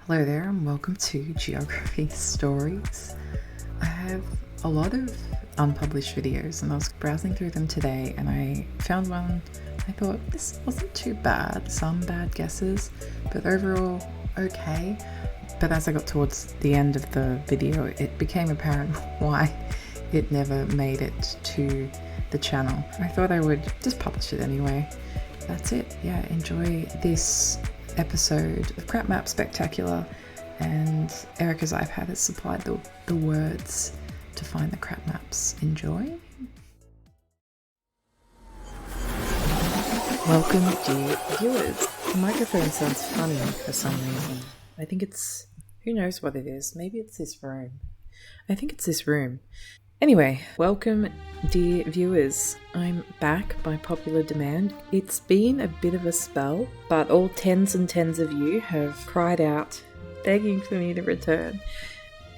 Hello there and welcome to Geography Stories. I have a lot of unpublished videos and I was browsing through them today and I found one. I thought this wasn't too bad, some bad guesses, but overall okay. But as I got towards the end of the video, it became apparent why it never made it to the channel. I thought I would just publish it anyway. That's it. Yeah, enjoy this episode of Crap Map Spectacular, and Erica's iPad has supplied the words to find the crap maps. Enjoy. Welcome, dear viewers. The microphone sounds funny for some reason. I think it's, who knows what it is. Maybe it's this room. I think it's this room. Anyway, welcome, dear viewers. I'm back by popular demand. It's been a bit of a spell, but all tens and tens of you have cried out, begging for me to return.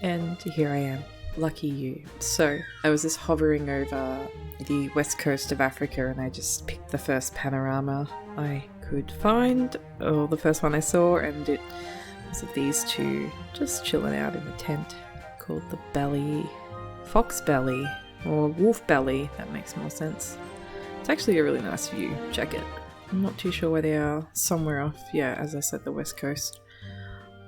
And here I am. Lucky you. So, I was just hovering over the west coast of Africa and I just picked the first panorama I could find, or the first one I saw, and it was of these two just chilling out in the tent called the Fox Belly, or Wolf Belly, that makes more sense. It's actually a really nice view, check it. I'm not too sure where they are, somewhere off, yeah, as I said, the west coast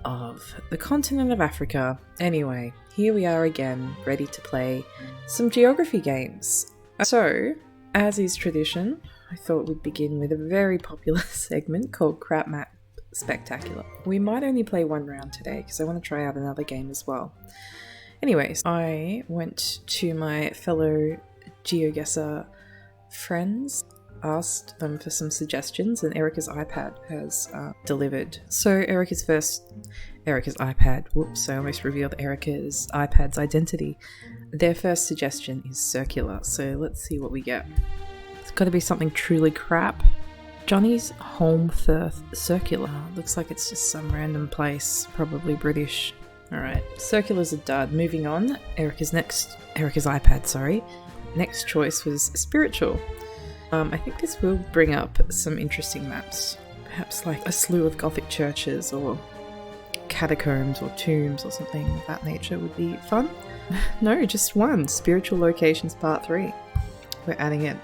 of the continent of Africa. Anyway, here we are again, ready to play some geography games. So, as is tradition, I thought we'd begin with a very popular segment called Crap Map Spectacular. We might only play one round today, because I want to try out another game as well. Anyways, I went to my fellow Geoguessr friends, asked them for some suggestions, and Erica's iPad has delivered. So Erica's iPad, whoops, I almost revealed Erica's iPad's identity. Their first suggestion is circular, so let's see what we get. It's got to be something truly crap. Johnny's Home Firth Circular. Looks like it's just some random place, probably British. Alright, circular's a dud. Moving on, Erica's iPad, next choice was spiritual. I think this will bring up some interesting maps. Perhaps like a slew of Gothic churches or catacombs or tombs or something of that nature would be fun. No, just one. Spiritual Locations Part 3. We're adding it.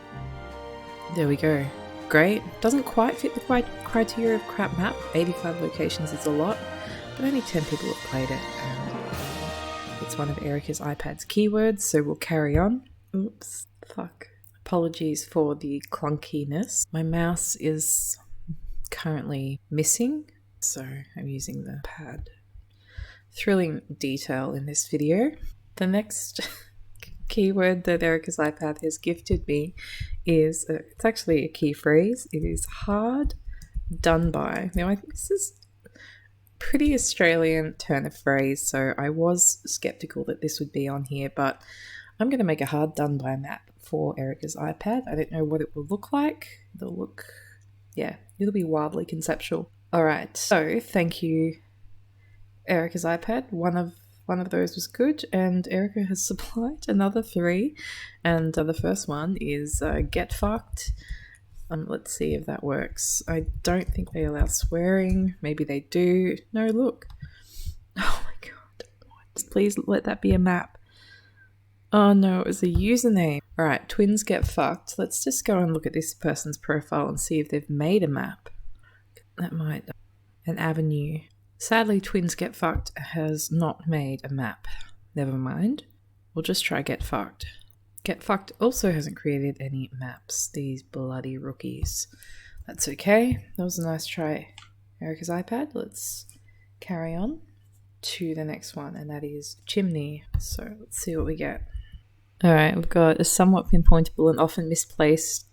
There we go. Great. Doesn't quite fit the criteria of crap map. 85 locations is a lot. But only 10 people have played it, and it's one of Erica's iPad's keywords, so we'll carry on. Oops, fuck. Apologies for the clunkiness. My mouse is currently missing, so I'm using the pad. Thrilling detail in this video. The next keyword that Erica's iPad has gifted me is, it's actually a key phrase. It is hard done by. Now I think this is pretty Australian turn of phrase, so I was skeptical that this would be on here, but I'm going to make a hard done by map for Erica's iPad. I don't know what it will look like. It'll be wildly conceptual. Alright, so thank you, Erica's iPad. One of those was good, and Erica has supplied another 3, and the first one is get fucked. Let's see if that works. I don't think they allow swearing. Maybe they do. No, look. Oh my god. Please let that be a map. Oh no, it was a username. Alright, twins get fucked. Let's just go and look at this person's profile and see if they've made a map. That might... An avenue. Sadly, twins get fucked has not made a map. Never mind. We'll just try get fucked. Get Fucked also hasn't created any maps, these bloody rookies. That's okay. That was a nice try, Erica's iPad. Let's carry on to the next one, and that is chimney. So let's see what we get. Alright, we've got a somewhat pinpointable and often misplaced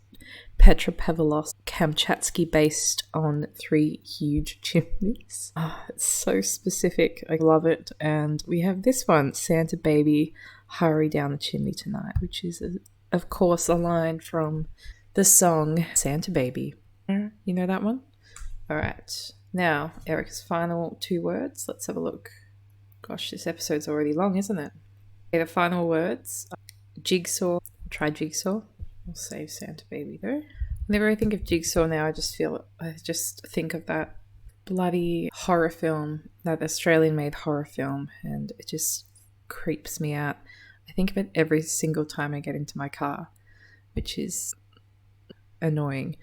Petropavlos Kamchatsky based on 3 huge chimneys. Oh, it's so specific. I love it. And we have this one, Santa Baby, Hurry Down the Chimney Tonight, which is, of course, a line from the song Santa Baby. You know that one? Alright, now Erica's final 2 words. Let's have a look. Gosh, this episode's already long, isn't it? Okay, the final words. Jigsaw. Try Jigsaw. I'll save Santa Baby though. Whenever I think of Jigsaw now, I just think of that bloody horror film, that Australian-made horror film, and it just creeps me out. I think of it every single time I get into my car, which is annoying.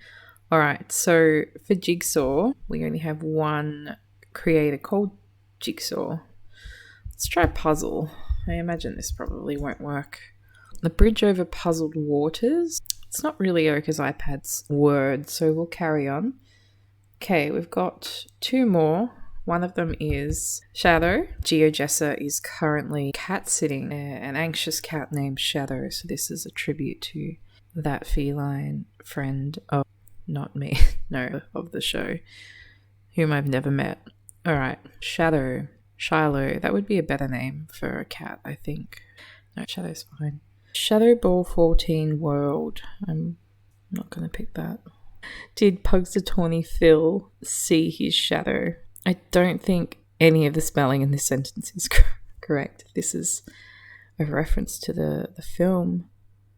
All right, so for Jigsaw, we only have one creator called Jigsaw. Let's try puzzle. I imagine this probably won't work. The bridge over puzzled waters. It's not really Erica's iPad's word, so we'll carry on. Okay, we've got two more. One of them is Shadow. Geoguessr is currently cat sitting an anxious cat named Shadow, so this is a tribute to that feline friend of, not me, no, of the show, whom I've never met. All right, Shadow. Shiloh, that would be a better name for a cat, I think. No, Shadow's fine. Shadow Ball 14 World. I'm not going to pick that. Did Pugsatawny Phil see his shadow? I don't think any of the spelling in this sentence is correct. This is a reference to the film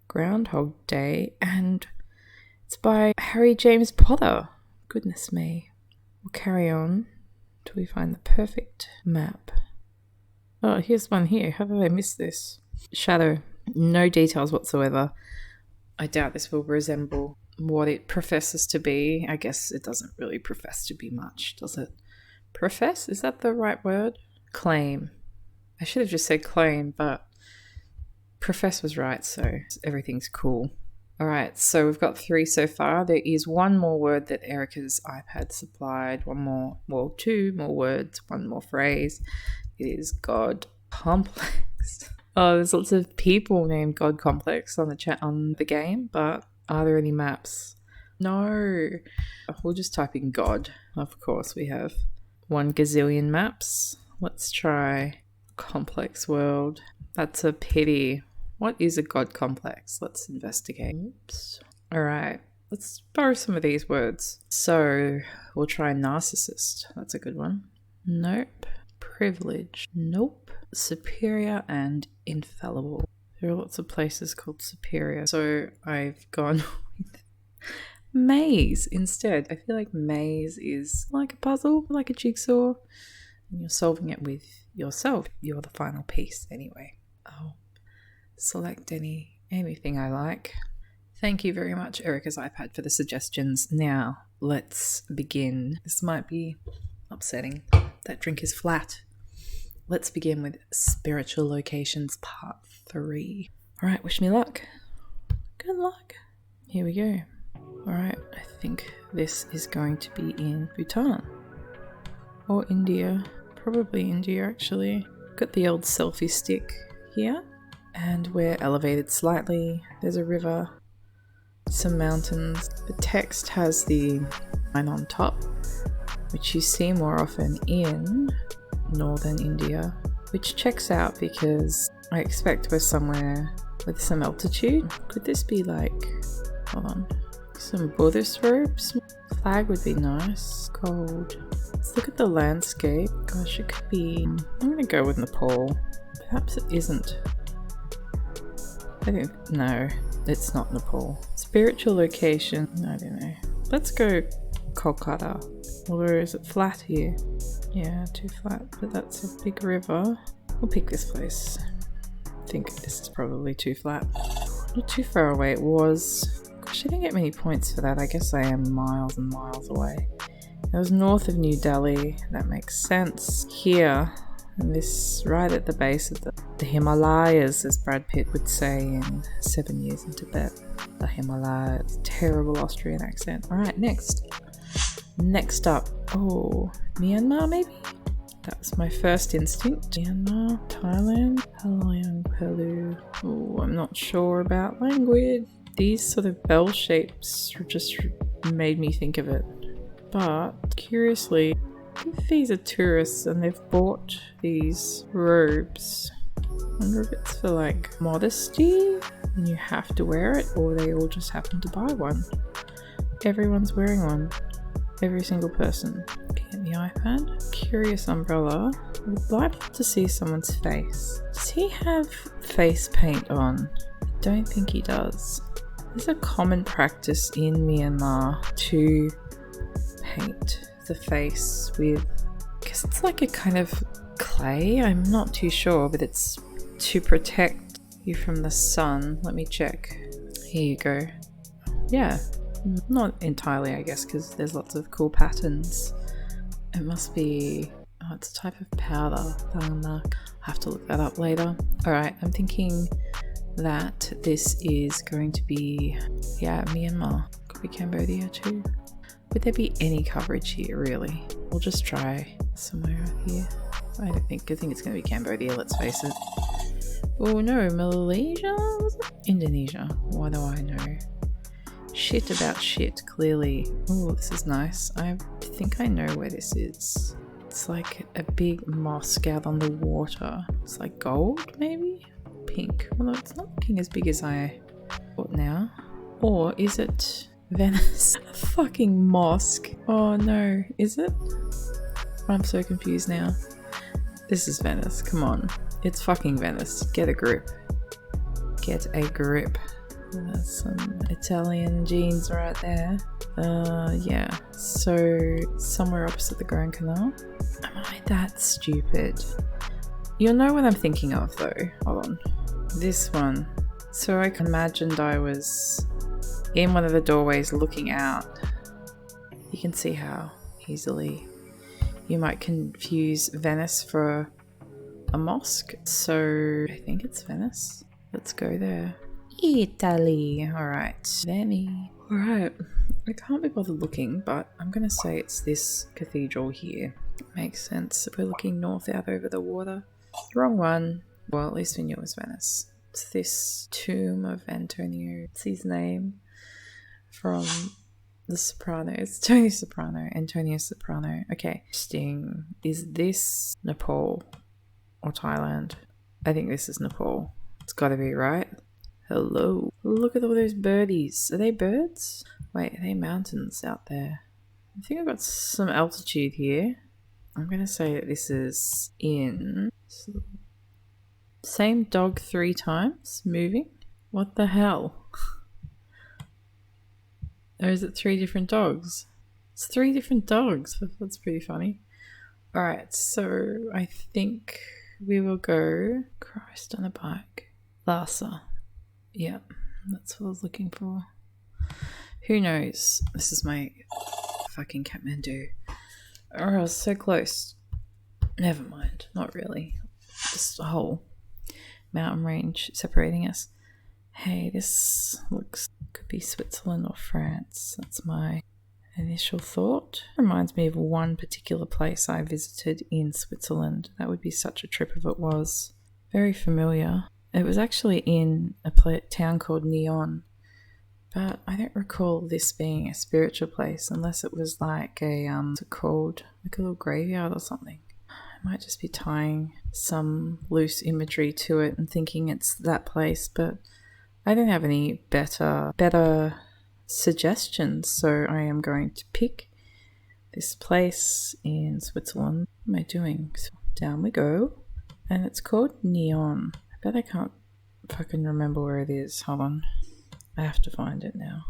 Groundhog Day, and it's by Harry James Potter. Goodness me. We'll carry on till we find the perfect map. Oh, here's one here. How did I miss this? Shadow. No details whatsoever. I doubt this will resemble what it professes to be. I guess it doesn't really profess to be much, does it? Profess? Is that the right word? Claim. I should have just said claim, but profess was right, so everything's cool. Alright, so we've got 3 so far. There is one more word that Erica's iPad supplied. One more, well, 2 more words, one more phrase. It is God Complex. Oh, there's lots of people named God Complex on the game, but are there any maps? No. We'll just type in God. Of course, we have 1 gazillion maps. Let's try Complex World. That's a pity. What is a God complex? Let's investigate. Oops. All right. Let's borrow some of these words. So we'll try narcissist. That's a good one. Nope. Privilege. Nope. Superior and infallible. There are lots of places called superior. So I've gone with maze instead. I feel like maze is like a puzzle, like a jigsaw, and you're solving it with yourself. You're the final piece anyway. Oh. Select anything I like. Thank you very much, Erica's iPad, for the suggestions. Now, let's begin. This might be upsetting. That drink is flat. Let's begin with Spiritual Locations Part 3. Alright, wish me luck. Good luck. Here we go. Alright, I think this is going to be in Bhutan. Or India. Probably India, actually. Got the old selfie stick here. And we're elevated slightly. There's a river, some mountains. The text has the line on top, which you see more often in northern India, which checks out because I expect we're somewhere with some altitude. Could this be like, hold on, some Buddhist robes? Flag would be nice. Gold. Let's look at the landscape. Gosh, it could be, I'm gonna go with Nepal. Perhaps it isn't. No, it's not Nepal. Spiritual location, I don't know. Let's go Kolkata. Although is it flat here? Yeah, too flat, but that's a big river. We'll pick this place. I think this is probably too flat. Not too far away it was. Gosh, I didn't get many points for that. I guess I am miles and miles away. It was north of New Delhi. That makes sense. Here, and this right at the base of the Himalayas, as Brad Pitt would say in 7 Years in Tibet. The Himalayas. Terrible Austrian accent. Alright, next. Next up. Oh, Myanmar maybe? That was my first instinct. Myanmar, Thailand, Palayang Pelu. Oh, I'm not sure about language. These sort of bell shapes just made me think of it. But, curiously, if these are tourists and they've bought these robes, I wonder if it's for like modesty and you have to wear it, or they all just happen to buy one. Everyone's wearing one. Every single person. Looking at the iPad. Curious umbrella. I would like to see someone's face. Does he have face paint on? I don't think he does. There's a common practice in Myanmar to paint the face with, I guess it's like a kind of clay. I'm not too sure, but it's to protect you from the sun. Let me check. Here you go. Yeah, not entirely, I guess, because there's lots of cool patterns. It must be, oh, it's a type of powder. I'll have to look that up later. Alright, I'm thinking that this is going to be, yeah, Myanmar. Could be Cambodia too. Would there be any coverage here, really? We'll just try somewhere here. I think it's going to be Cambodia, let's face it. Oh no, Malaysia? Was it? Indonesia. Why do I know? Shit about shit, clearly. Oh, this is nice. I think I know where this is. It's like a big mosque out on the water. It's like gold, maybe? Pink. Well, it's not looking as big as I thought now. Or is it Venice? A fucking mosque. Oh no, is it? I'm so confused now. This is Venice, come on. It's fucking Venice. Get a grip. Get a grip. That's some Italian jeans right there. Yeah. So, somewhere opposite the Grand Canal. Am I that stupid? You'll know what I'm thinking of though. Hold on. This one. So I imagined I was in one of the doorways looking out. You can see how easily you might confuse Venice for a mosque. So I think it's Venice. Let's go there. Italy. Alright. Veni. Alright. I can't be bothered looking, but I'm going to say it's this cathedral here. Makes sense. If we're looking north out over the water. Wrong one. Well, at least we knew it was Venice. It's this tomb of Antonio. It's his name from The Sopranos. Tony Soprano. Antonio Soprano. Okay. Interesting. Is this Nepal or Thailand? I think this is Nepal. It's gotta be, right? Hello. Look at all those birdies. Are they birds? Wait, are they mountains out there? I think I've got some altitude here. I'm gonna say that this is in... Same dog 3 times moving? What the hell? Or is it 3 different dogs? It's 3 different dogs. That's pretty funny. Alright, so I think we will go Christ on a bike. Lhasa. Yeah, that's what I was looking for. Who knows? This is my fucking Kathmandu. Oh, I was so close. Never mind. Not really. Just a whole mountain range separating us. Hey, this looks... could be Switzerland or France. That's my initial thought. Reminds me of one particular place I visited in Switzerland. That would be such a trip if it was. Very familiar. It was actually in a town called Nyon, but I don't recall this being a spiritual place unless it was like a, what's it called? Like a little graveyard or something. I might just be tying some loose imagery to it and thinking it's that place, but I don't have any better suggestions, so I am going to pick this place in Switzerland. What am I doing? So down we go, and it's called Nyon. I bet I can't fucking remember where it is. Hold on. I have to find it now.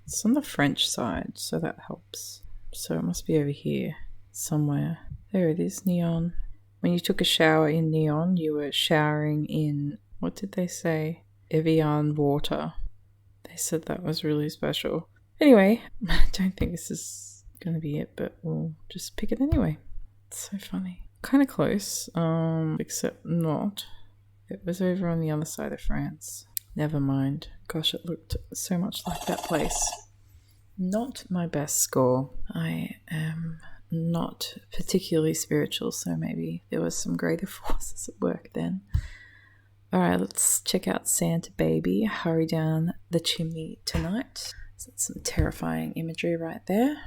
It's on the French side, so that helps. So it must be over here somewhere. There it is, Nyon. When you took a shower in Nyon, you were showering in, what did they say? Evian water. They said that was really special. Anyway, I don't think this is going to be it, but we'll just pick it anyway. It's so funny. Kind of close, except not. It was over on the other side of France. Never mind. Gosh, it looked so much like that place. Not my best score. I am not particularly spiritual, so maybe there was some greater forces at work then. Alright, let's check out Santa Baby. Hurry down the chimney tonight. So that's some terrifying imagery right there.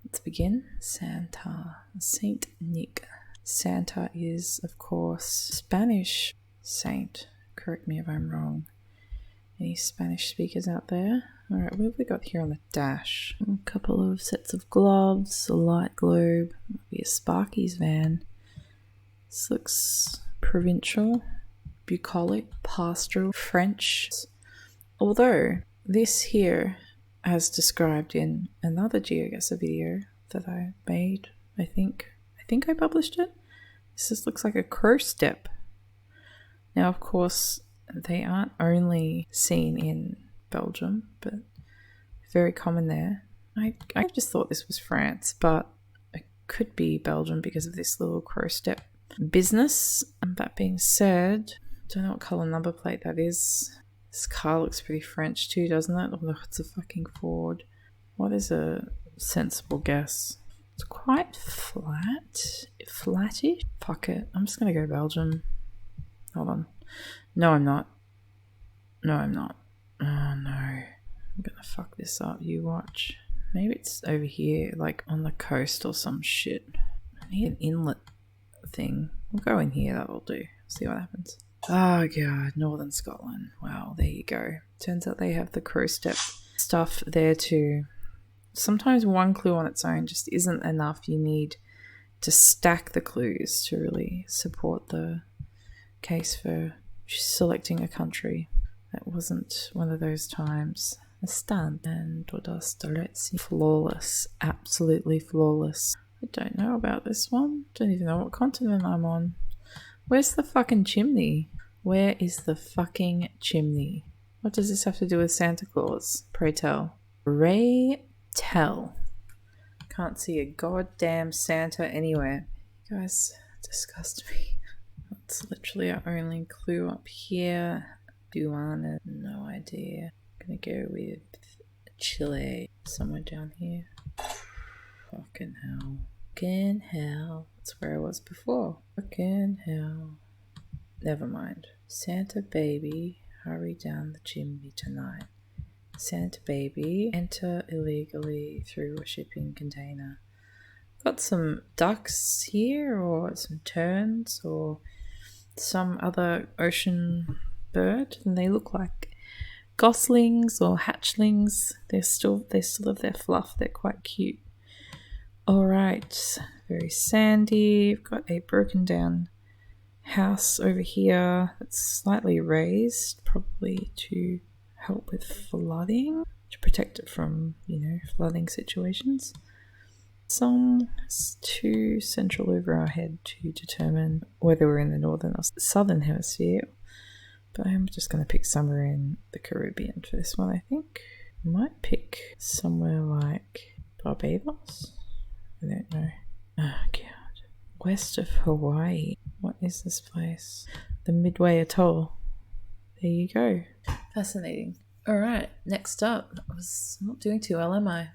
Let's begin. Santa. Saint Nick. Santa is, of course, Spanish saint. Correct me if I'm wrong. Any Spanish speakers out there? Alright, what have we got here on the dash? A couple of sets of gloves, a light globe, might be a Sparky's van. This looks provincial, bucolic, pastoral, French. Although, this here, as described in another Geoguessr video that I made I think I published it. This just looks like a crow step. Now, of course, they aren't only seen in Belgium, but very common there. I just thought this was France, but it could be Belgium because of this little crow step business. That being said, don't know what colour number plate that is. This car looks pretty French too, doesn't it? Although it's a fucking Ford. What is a sensible guess? It's quite flattish. Fuck it. I'm just gonna go Belgium. Hold on. No, I'm not. Oh no. I'm gonna fuck this up. You watch. Maybe it's over here, like on the coast or some shit. I need an inlet thing. We'll go in here, that'll do. See what happens. Oh god, Northern Scotland. Wow, there you go. Turns out they have the crow step stuff there too. Sometimes one clue on its own just isn't enough. You need to stack the clues to really support the case for selecting a country. That wasn't one of those times. A stand and flawless, absolutely flawless. I don't know about this one. Don't even know what continent I'm on. Where's the fucking chimney? Where is the fucking chimney? What does this have to do with Santa Claus? Pray tell. Pray tell. Can't see a goddamn Santa anywhere. You guys disgust me. That's literally our only clue up here. Duana, no idea. I'm gonna go with Chile. Somewhere down here. Fucking hell. Fucking hell. That's where I was before. Fucking hell. Never mind. Santa baby, hurry down the chimney tonight. Santa baby, enter illegally through a shipping container. Got some ducks here, or some terns, or some other ocean bird, and they look like goslings or hatchlings. They still have their fluff. They're quite cute. Alright, very sandy. We've got a broken down house over here that's slightly raised, probably to help with flooding, to protect it from, flooding situations. Sun is too central over our head to determine whether we're in the northern or southern hemisphere, but I'm just going to pick somewhere in the Caribbean for this one, I think. I might pick somewhere like Barbados. I don't know. Oh god. West of Hawaii. What is this place? The Midway Atoll. There you go. Fascinating. Alright, next up. I was not doing too well, am I?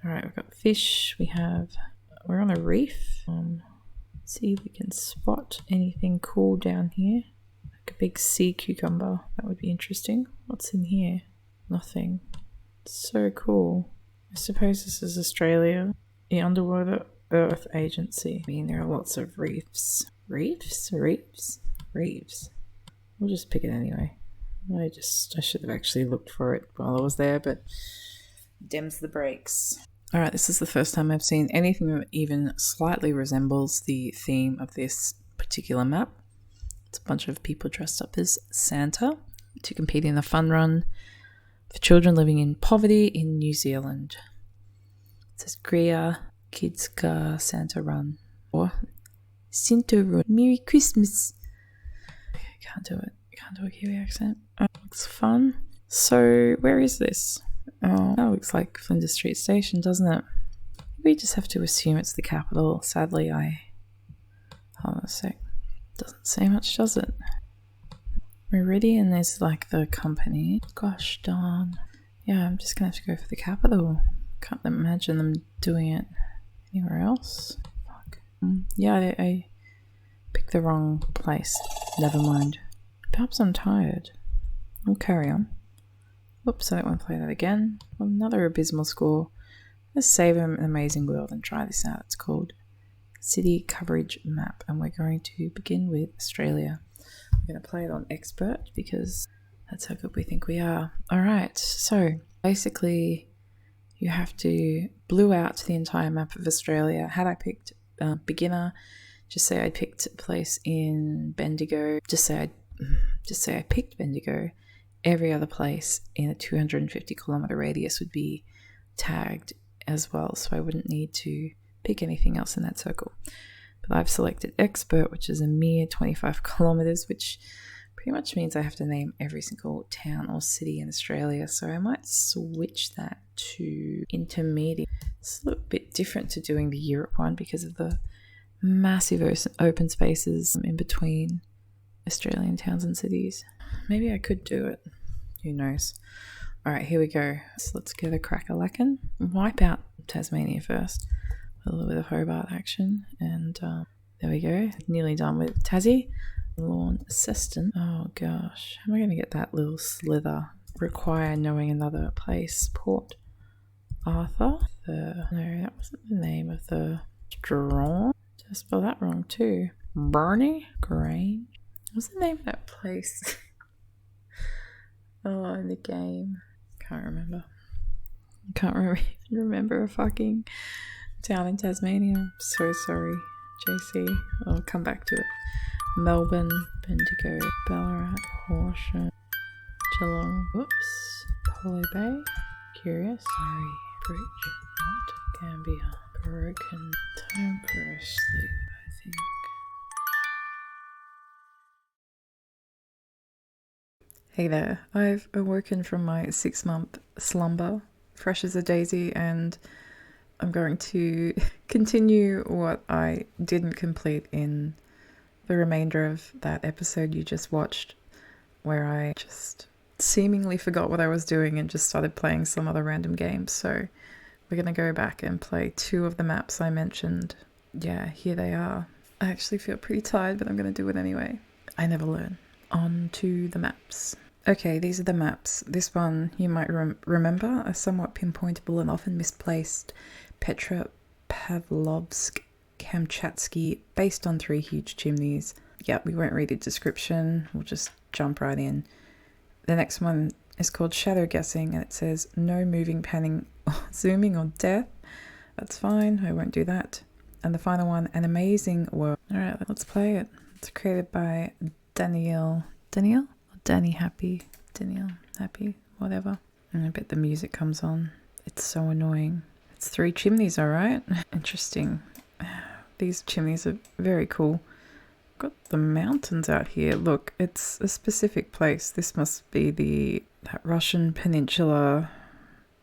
Alright, we've got fish. We're on a reef. Let's see if we can spot anything cool down here. Like a big sea cucumber. That would be interesting. What's in here? Nothing. It's so cool. I suppose this is Australia. The Underwater Earth Agency. I mean, there are lots of reefs. Reefs? We'll just pick it anyway. I should have actually looked for it while I was there, but dems the brakes. Alright, this is the first time I've seen anything that even slightly resembles the theme of this particular map. It's a bunch of people dressed up as Santa to compete in a fun run for children living in poverty in New Zealand. It says Gria Kidska Santa Run or Sinto Run. Merry Christmas. Okay, can't do it. Can't do a Kiwi accent. Oh, looks fun. So, where is this? Oh, that looks like Flinders Street Station, doesn't it? We just have to assume it's the capital. Sadly, hold on a sec. Doesn't say much, does it? Meridian is like the company. Gosh darn. Yeah, I'm just gonna have to go for the capital. Can't imagine them doing it anywhere else. Fuck. Yeah, I picked the wrong place. Never mind. Perhaps I'm tired. We'll carry on. Whoops, I don't want to play that again. Another abysmal score. Let's save an amazing world and try this out. It's called City Coverage Map, and we're going to begin with Australia. We're going to play it on Expert because that's how good we think we are. Alright, so basically you have to blue out the entire map of Australia. Had I picked beginner, just say I picked a place in Bendigo, just say I picked Bendigo. Every other place in a 250 kilometer radius would be tagged as well, so I wouldn't need to pick anything else in that circle. But I've selected expert, which is a mere 25 kilometers, which pretty much means I have to name every single town or city in Australia. So I might switch that to intermediate. It's a little bit different to doing the Europe one because of the massive open spaces in between Australian towns and cities. Maybe I could do it. Who knows? All right, here we go. So let's get a crack-a-lackin'. Wipe out Tasmania first. A little bit of Hobart action. And there we go. Nearly done with Tassie. Launceston. Oh gosh. How am I going to get that little slither? Require knowing another place. Port Arthur. No, that wasn't the name of the Strong. Did I spell that wrong too? Barney Grange. What's the name of that place? Oh, in the game. Can't remember. Can't remember a fucking town in Tasmania. I'm so sorry, JC. I'll come back to it. Melbourne, Bendigo, Ballarat, Horsham, Geelong, whoops, Holly Bay, Curious, Surrey, Bridge, Mount Gambier, Broken, time for a sleep, I think. Hey there, I've awoken from my 6-month slumber, fresh as a daisy, and I'm going to continue what I didn't complete in the remainder of that episode you just watched, where I just seemingly forgot what I was doing and just started playing some other random games. So we're going to go back and play 2 of the maps I mentioned. Yeah, here they are. I actually feel pretty tired, but I'm going to do it anyway. I never learn. On to the maps. Okay, these are the maps. This one you might remember, a somewhat pinpointable and often misplaced Petropavlovsk-Kamchatsky, based on 3 huge chimneys. Yeah, we won't read the description, we'll just jump right in. The next one is called Shadow Guessing, and it says no moving, panning, zooming or death. That's fine, I won't do that. And the final one, An Amazing World. Alright, let's play it. It's created by Danielle? Or Danny Happy? Danielle Happy, whatever. And I bet the music comes on. It's so annoying. It's 3 chimneys, alright? Interesting. These chimneys are very cool. Got the mountains out here. Look, it's a specific place. This must be that Russian peninsula.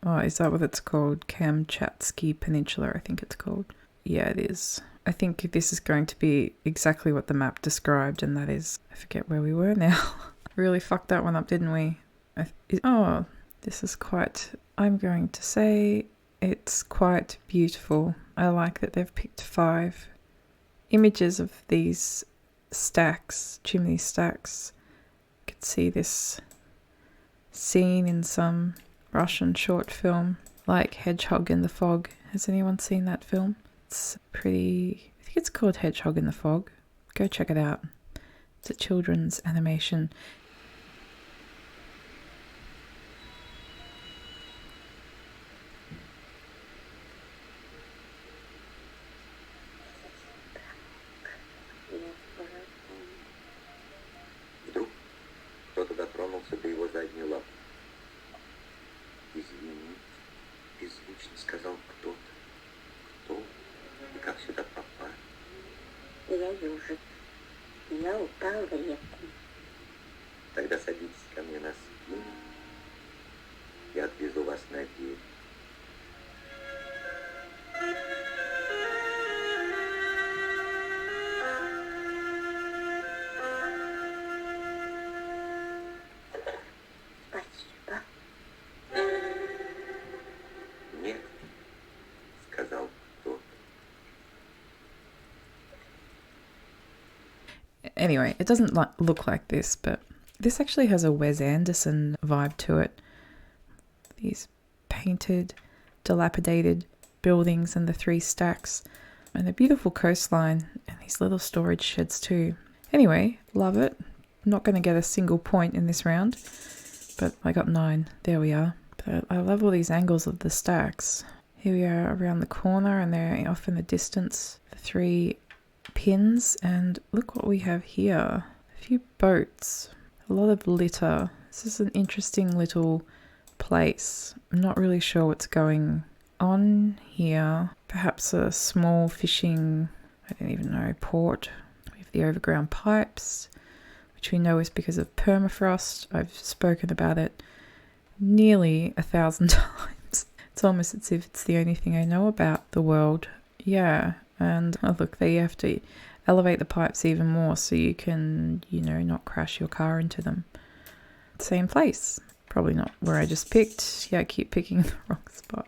Oh, is that what it's called? Kamchatsky Peninsula, I think it's called. Yeah, it is. I think this is going to be exactly what the map described, and that is, I forget where we were now. Really fucked that one up, didn't we? Oh, this is quite, I'm going to say it's quite beautiful. I like that they've picked 5 images of these stacks, chimney stacks. You could see this scene in some Russian short film like Hedgehog in the Fog. Has anyone seen that film? It's pretty, I think it's called Hedgehog in the Fog. Go check it out. It's a children's animation. Кто-то дотронулся до его задней лапы. Извини, беззвучно сказал кто-то. Кто? И как сюда попали? Я ежик. Я упал в реку. Тогда садитесь ко мне на спину. Я отвезу вас на берег. Спасибо. Нет, сказал кто-то. Anyway, it doesn't look like this, but this actually has a Wes Anderson vibe to it. These painted, dilapidated buildings and the 3 stacks and a beautiful coastline and these little storage sheds too. Anyway, love it. Not going to get a single point in this round, but I got 9. There we are. But I love all these angles of the stacks. Here we are around the corner and they're off in the distance. The 3 pins, and look what we have here. A few boats, a lot of litter. This is an interesting little place. I'm not really sure what's going on here, perhaps a small fishing, I don't even know, port with the overground pipes, which we know is because of permafrost. I've spoken about it nearly 1,000 times. It's almost as if it's the only thing I know about the world. Yeah, and oh look, there you have to elevate the pipes even more so you can, not crash your car into them. Same place. Probably not where I just picked. Yeah, I keep picking the wrong spot.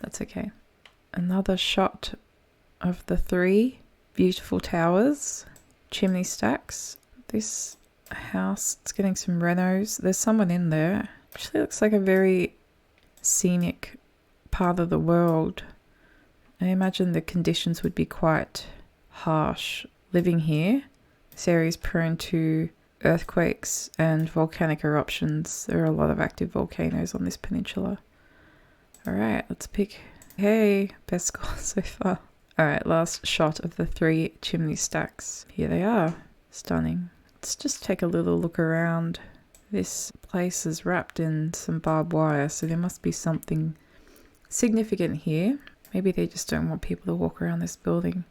That's okay. Another shot of the 3 beautiful towers, chimney stacks. This house, it's getting some renos. There's someone in there. Actually looks like a very scenic part of the world. I imagine the conditions would be quite harsh living here. This area is prone to earthquakes and volcanic eruptions. There are a lot of active volcanoes on this peninsula. Alright, let's pick. Hey, best score so far. Alright, last shot of the 3 chimney stacks. Here they are. Stunning. Let's just take a little look around. This place is wrapped in some barbed wire, so there must be something significant here. Maybe they just don't want people to walk around this building.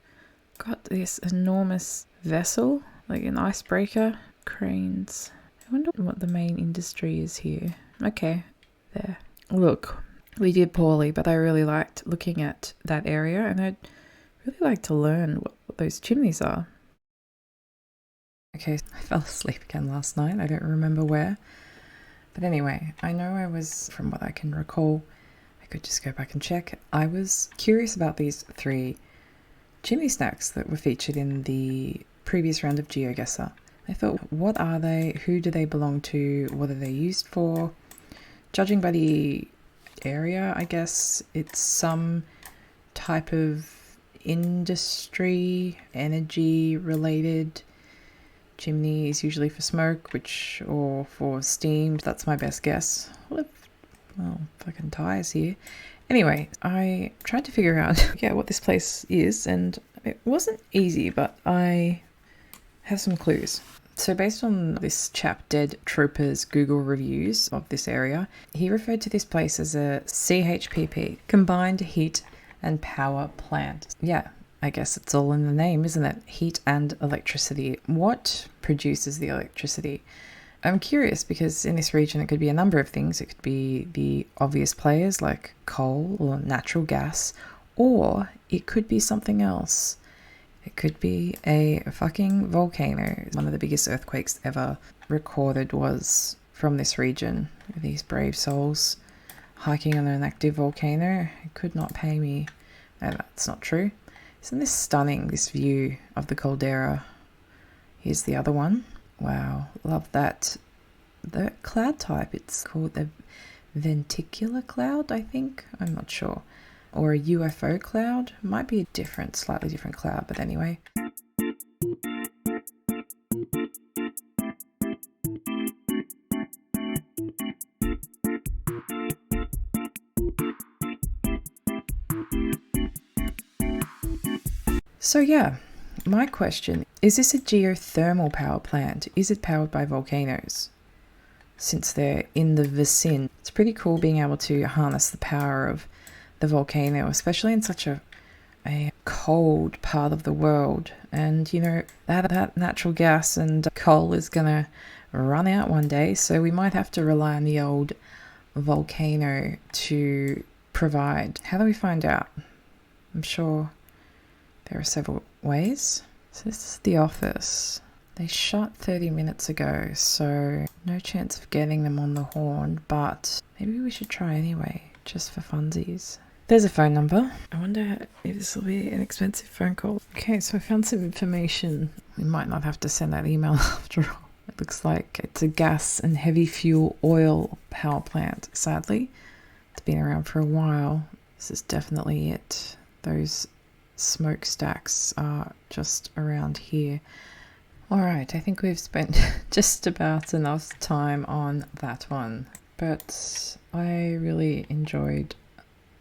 Got this enormous vessel, like an icebreaker. Cranes. I wonder what the main industry is here. Okay, there. Look, we did poorly, but I really liked looking at that area, and I'd really like to learn what those chimneys are. Okay, I fell asleep again last night. I don't remember where. But anyway, I know I was, from what I can recall, I could just go back and check. I was curious about these 3 chimney stacks that were featured in the previous round of Geoguessr. I thought, what are they? Who do they belong to? What are they used for? Judging by the area, I guess it's some type of industry, energy related. Chimney is usually for smoke, or for steamed. That's my best guess. Well, fucking tires here. Anyway, I tried to figure out what this place is, and it wasn't easy, but I have some clues. So based on this chap Dead Trooper's Google reviews of this area, he referred to this place as a CHPP, Combined Heat and Power Plant. Yeah, I guess it's all in the name, isn't it? Heat and electricity. What produces the electricity? I'm curious because in this region it could be a number of things. It could be the obvious players like coal or natural gas, or it could be something else. It could be a fucking volcano. One of the biggest earthquakes ever recorded was from this region. These brave souls hiking on an active volcano. It could not pay me. No, that's not true. Isn't this stunning, this view of the caldera? Here's the other one. Wow, love that. The cloud type, it's called the venticular cloud, I think. I'm not sure. Or a UFO cloud. Might be a different, slightly different cloud, but anyway. So yeah, my question, is this a geothermal power plant? Is it powered by volcanoes? Since they're in the vicinity. It's pretty cool being able to harness the power of the volcano, especially in such a cold part of the world. And that natural gas and coal is gonna run out one day, so we might have to rely on the old volcano to provide. How do we find out? I'm sure there are several ways. So this is the office. They shut 30 minutes ago, so no chance of getting them on the horn, but maybe we should try anyway, just for funsies. There's a phone number. I wonder if this will be an expensive phone call. Okay, so I found some information. We might not have to send that email after all. It looks like it's a gas and heavy fuel oil power plant, sadly. It's been around for a while. This is definitely it. Those smokestacks are just around here. Alright, I think we've spent just about enough time on that one. But I really enjoyed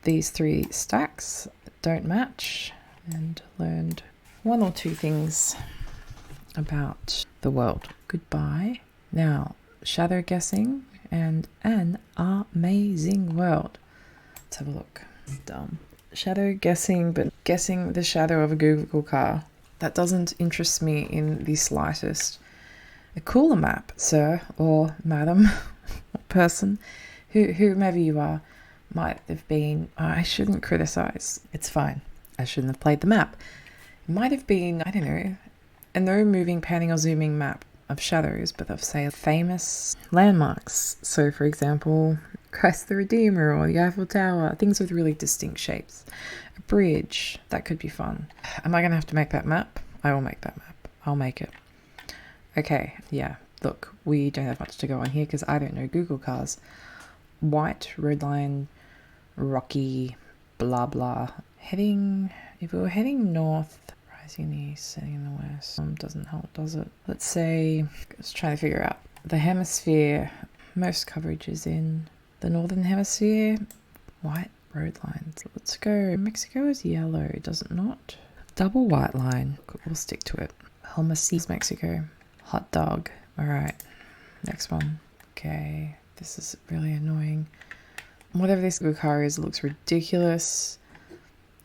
these 3 stacks that don't match and learned 1 or 2 things about the world. Goodbye. Now, shadow guessing and an amazing world. Let's have a look. It's dumb. Shadow guessing, but guessing the shadow of a Google car. That doesn't interest me in the slightest. A cooler map, sir or madam, or person, whomever you are, might have been. I shouldn't criticize. It's fine. I shouldn't have played the map. It might have been, I don't know, a no moving, panning, or zooming map of shadows, but of, say, famous landmarks. So, for example, Christ the Redeemer or the Eiffel Tower, things with really distinct shapes. A bridge, that could be fun. Am I going to have to make that map? I will make that map. I'll make it. Okay, yeah, look, we don't have much to go on here because I don't know Google cars. White, red line, rocky, blah blah. If we were heading north, rising in the east, setting in the west, doesn't help, does it? Let's say, let's try to figure out. The hemisphere, most coverage is in the northern hemisphere. White road lines. Let's go. Mexico is yellow, does it not? Double white line. We'll stick to it. Helmasi's Mexico. Hot dog. Alright. Next one. Okay. This is really annoying. Whatever this car is, looks ridiculous.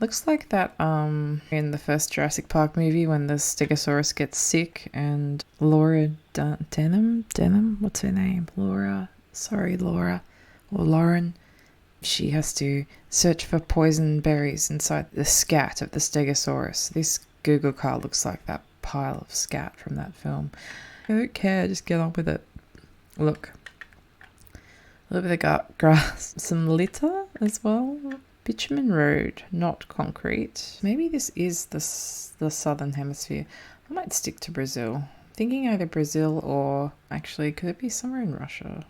Looks like that in the first Jurassic Park movie when the Stegosaurus gets sick and Laura Denham? What's her name? Laura. Or Lauren. She has to search for poison berries inside the scat of the Stegosaurus. This Google car looks like that pile of scat from that film. I don't care, just get on with it. Look. A little bit of grass. Some litter as well. Bitumen road, not concrete. Maybe this is the southern hemisphere. I might stick to Brazil. Thinking either Brazil or... Actually, could it be somewhere in Russia?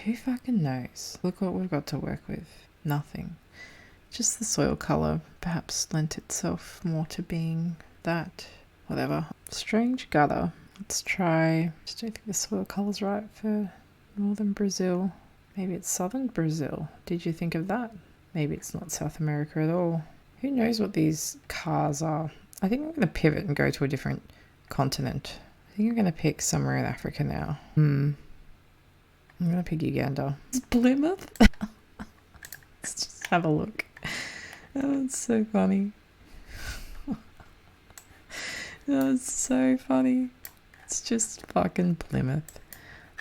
Who fucking knows? Look what we've got to work with. Nothing. Just the soil colour perhaps lent itself more to being that. Whatever. Strange gutter. Let's try... Just don't think the soil colour's right for northern Brazil. Maybe it's southern Brazil. Did you think of that? Maybe it's not South America at all. Who knows what these cars are? I think I'm going to pivot and go to a different continent. I think I'm going to pick somewhere in Africa now. I'm going to pick Uganda. It's Plymouth? Let's just have a look. Oh, it's so funny. Oh, it's so funny. It's just fucking Plymouth.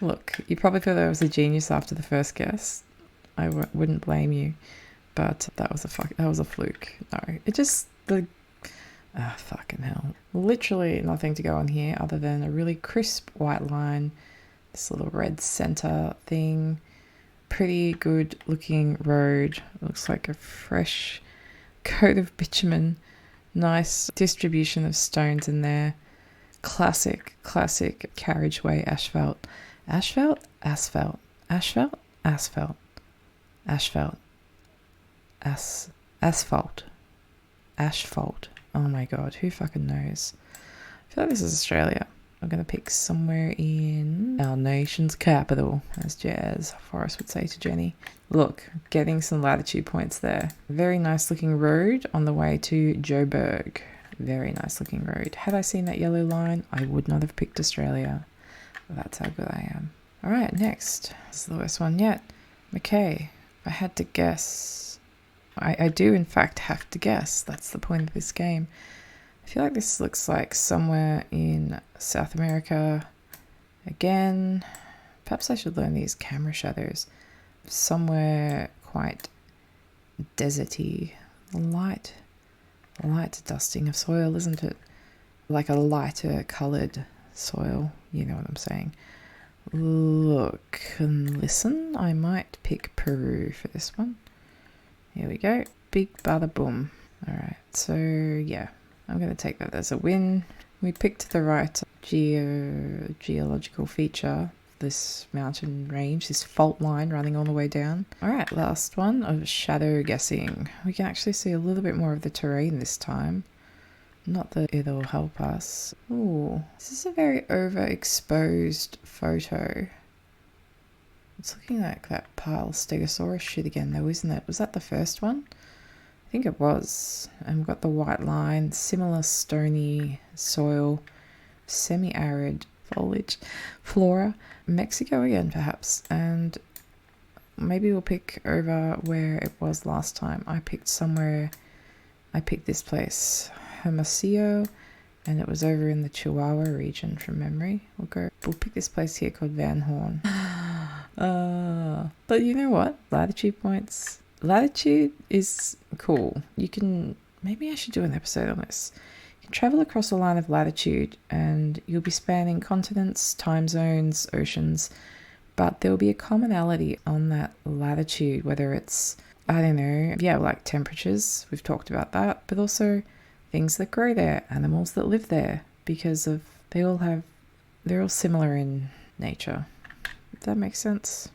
Look, you probably thought I was a genius after the first guess. I wouldn't blame you, but that was a fluke. No, it just fucking hell. Literally nothing to go on here other than a really crisp white line, this little red center thing, pretty good looking road. Looks like a fresh coat of bitumen, nice distribution of stones in there. Classic carriageway asphalt. Asphalt? Asphalt. Asphalt? Asphalt. Asphalt. Asphalt. Asphalt. Oh my god, who fucking knows? I feel like this is Australia. I'm going to pick somewhere in our nation's capital, as Forrest would say to Jenny. Look, getting some latitude points there. Very nice looking road on the way to Joburg. Very nice looking road. Had I seen that yellow line, I would not have picked Australia. That's how good I am. Alright, next. This is the worst one yet. Okay, if I had to guess... I do in fact have to guess. That's the point of this game. I feel like this looks like somewhere in South America. Again, perhaps I should learn these camera shadows. Somewhere quite deserty. Light dusting of soil, isn't it? Like a lighter coloured soil, you know what I'm saying. Look and listen, I might pick Peru for this one. Here we go, big bada boom. Alright, so yeah, I'm going to take that as a win. We picked the right geological feature, this mountain range, this fault line running all the way down. Alright, last one of shadow guessing. We can actually see a little bit more of the terrain this time. Not that it'll help us. Ooh, this is a very overexposed photo. It's looking like that pile Stegosaurus shit again though, isn't it? Was that the first one? I think it was. And we've got the white line, similar stony soil, semi-arid foliage, flora. Mexico again perhaps. And maybe we'll pick over where it was last time. I picked this place, Hermosillo, and it was over in the Chihuahua region from memory. We'll pick this place here called Van Horn. But you know what? Latitude points. Latitude is cool. Maybe I should do an episode on this. You can travel across a line of latitude and you'll be spanning continents, time zones, oceans, but there'll be a commonality on that latitude, whether it's, I don't know, like temperatures, we've talked about that, but also things that grow there, animals that live there, because of they're all similar in nature. If that makes sense.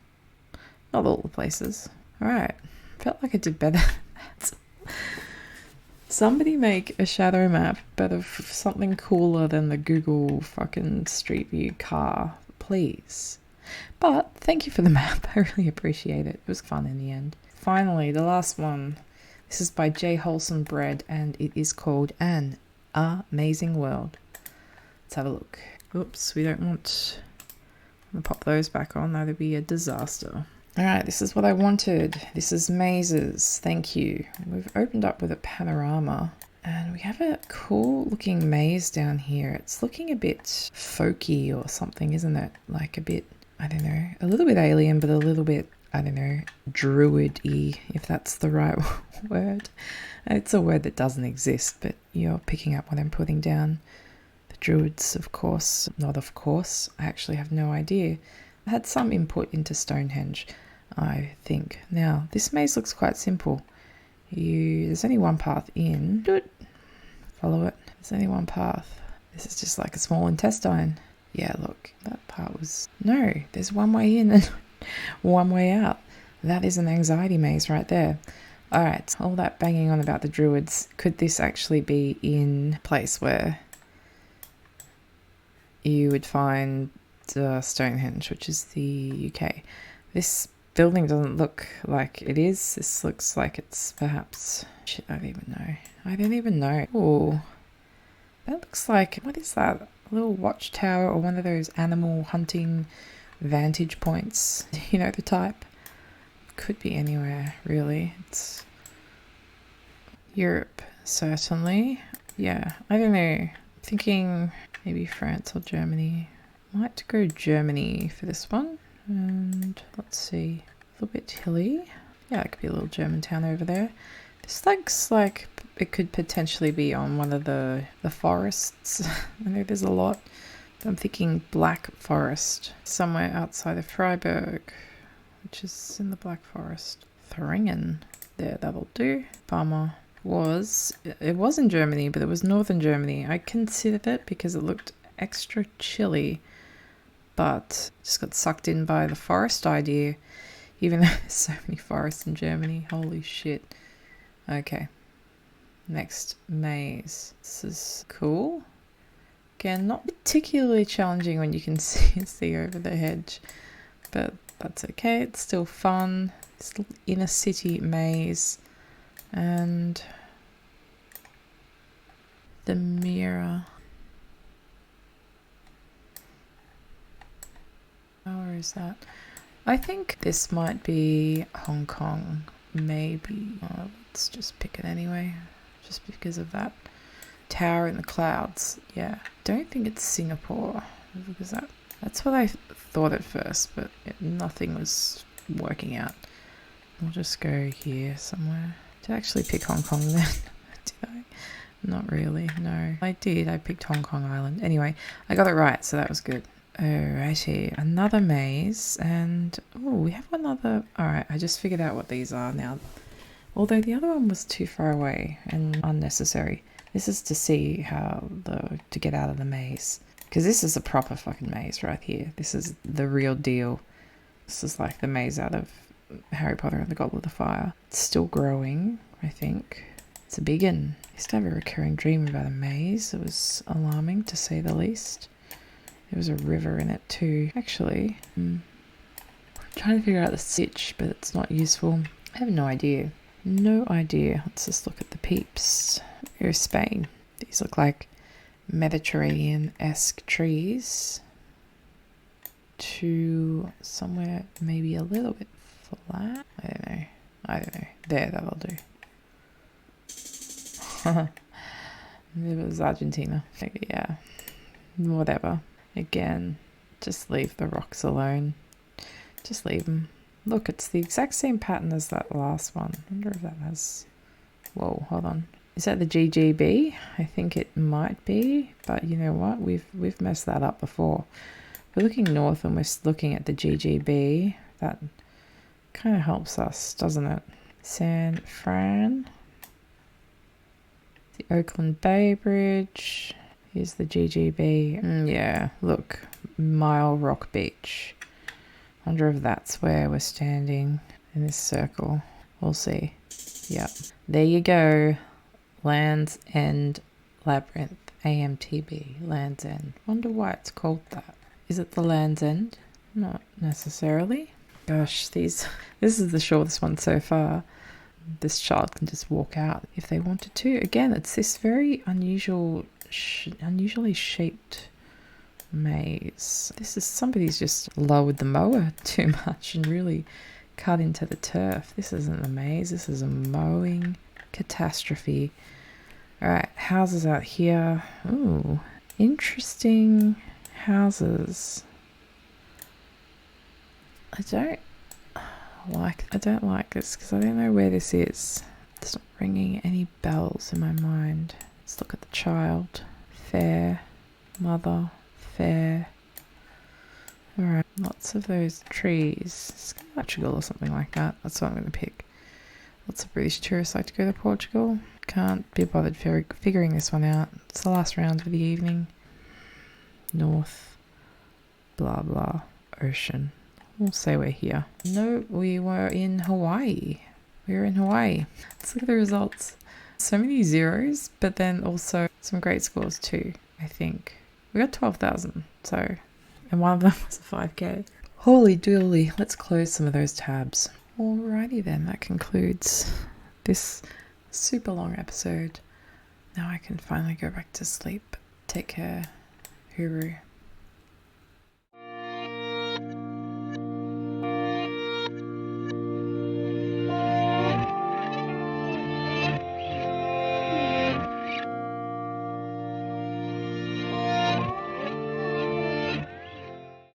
Not all the places. Alright. Felt like I did better than that. Somebody make a shadow map, but of something cooler than the Google fucking Street View car, please. But thank you for the map. I really appreciate it. It was fun in the end. Finally, the last one. This is by J. Wholesome Bread, and it is called An Amazing World. Let's have a look. Oops, we don't want... I'm going to pop those back on. That would be a disaster. Alright, this is what I wanted. This is mazes. Thank you. We've opened up with a panorama. And we have a cool looking maze down here. It's looking a bit folky or something, isn't it? Like a bit, I don't know, a little bit alien, but a little bit, I don't know, druid-y, if that's the right word. It's a word that doesn't exist, but you're picking up what I'm putting down. The druids, of course, not of course. I actually have no idea. I had some input into Stonehenge, I think. Now, this maze looks quite simple. There's only one path in. Follow it. There's only one path. This is just like a small intestine. Yeah, look, that part was... No, there's one way in and one way out. That is an anxiety maze right there. Alright, all that banging on about the druids. Could this actually be in a place where you would find Stonehenge, which is the UK? This building doesn't look like it is. This looks like it's perhaps... Shit, I don't even know. Oh, that looks like... What is that? A little watchtower or one of those animal hunting vantage points. You know the type? Could be anywhere, really. It's Europe, certainly. Yeah, I don't know. Thinking maybe France or Germany. Might go Germany for this one. And let's see, a little bit hilly. Yeah, it could be a little German town over there. This looks like it could potentially be on one of the forests. I know there's a lot. But I'm thinking Black Forest, somewhere outside of Freiburg, which is in the Black Forest. Thuringen. There, that'll do. Bummer. It was in Germany, but it was northern Germany. I considered it because it looked extra chilly, but just got sucked in by the forest idea, even though there's so many forests in Germany. Holy shit. Okay. Next maze. This is cool. Again, not particularly challenging when you can see over the hedge, but that's okay. It's still fun. It's an inner city maze. And the mirror. Where is that? I think this might be Hong Kong. Maybe. Let's just pick it anyway. Just because of that tower in the clouds. Yeah. Don't think it's Singapore. Because that's what I thought at first, but nothing was working out. We'll just go here somewhere. Did I actually pick Hong Kong then? Did I? Not really, no. I did, I picked Hong Kong Island. Anyway, I got it right, so that was good. Alrighty, another maze, and we have another... Alright, I just figured out what these are now. Although the other one was too far away and unnecessary. This is to see how to get out of the maze. Because this is a proper fucking maze right here. This is the real deal. This is like the maze out of Harry Potter and the Goblet of Fire. It's still growing, I think. It's a big one. I used to have a recurring dream about a maze. It was alarming, to say the least. There was a river in it too. Actually, I'm trying to figure out the stitch, but it's not useful. I have no idea. No idea. Let's just look at the peeps. Here's Spain. These look like Mediterranean-esque trees. To somewhere maybe a little bit flat? I don't know. There, that'll do. It was Argentina. Yeah, whatever. Again, just leave the rocks alone. Just leave them. Look, it's the exact same pattern as that last one. I wonder if that has... Whoa, hold on. Is that the GGB? I think it might be, but you know what? We've messed that up before. We're looking north and we're looking at the GGB. That kind of helps us, doesn't it? San Fran. The Oakland Bay Bridge. Here's the GGB. Yeah, look. Mile Rock Beach. Wonder if that's where we're standing in this circle. We'll see. Yep. There you go. Land's End Labyrinth. AMTB. Land's End. Wonder why it's called that. Is it the Land's End? Not necessarily. Gosh, this is the shortest one so far. This child can just walk out if they wanted to. Again, it's this very unusually shaped maze. Somebody's just lowered the mower too much and really cut into the turf. This isn't a maze, this is a mowing catastrophe. Alright, houses out here. Ooh, interesting houses. I don't like this because I don't know where this is. It's not ringing any bells in my mind. Let's look at the child. Fair. Mother. Fair. Alright, lots of those trees. It's Portugal or something like that. That's what I'm going to pick. Lots of British tourists like to go to Portugal. Can't be bothered figuring this one out. It's the last round of the evening. North. Blah blah. Ocean. We'll say we're here. No, we were in Hawaii. We were in Hawaii. Let's look at the results. So many zeros, but then also some great scores too, I think. We got 12,000, so, and one of them was a 5k. Holy dooly, let's close some of those tabs. Alrighty then, that concludes this super long episode. Now I can finally go back to sleep. Take care, Huru.